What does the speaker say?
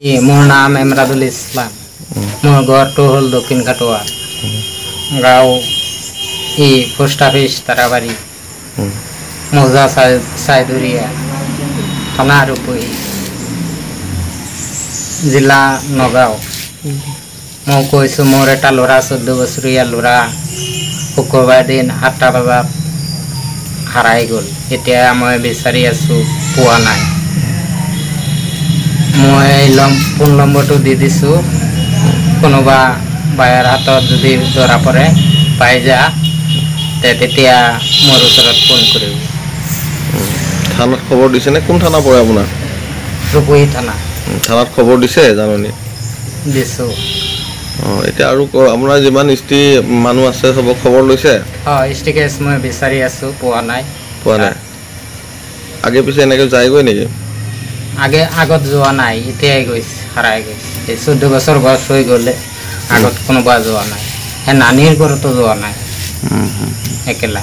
मोर नाम एमरादुल इस्लाम मोर घरটো হল দক্ষিণ কাটোয়া গাঁও পোস্ট অফিস তারাবাড়ি মৌজা সাইদুরিয়া থানা রূপহী জিলা নগাঁও মই কৈছোঁ মোৰ এটা ল'ৰা 14 বছৰীয়া ল'ৰা শুক্ৰবাৰ দিন 8টা বজাত হাৰাই গ'ল এতিয়া মই বিচাৰি আছোঁ পোৱা নাই মই ফোন নম্বৰটো দি দিছোঁ কোনোবা বায়াৰ হাতত যদি ধৰা পৰে পাই যা তেতিয়া মোৰ ওচৰত ফোন কৰিব থানাত খবৰ দিছে নে কোন থানা পৰে আপোনাৰ ৰূপহী থানা থানাত খবৰ দিছে জাননী দিছোঁ এতিয়া আৰু আপোনাৰ যিমান ইষ্টি মানুহ আছে সবক খবৰ লৈছে ইষ্টি কেছ মই বিচাৰি আছোঁ পোৱা নাই আগে পিছে এনেকৈ যায়গৈ নেকি আগত যোৱা নাই এতিয়াই গৈছে হাৰাই গৈছে 14 বছৰ বয়স হৈ গ'লে আগত কোনোবা যোৱা নাই নানীৰ ঘৰতো যোৱা নাই একেলা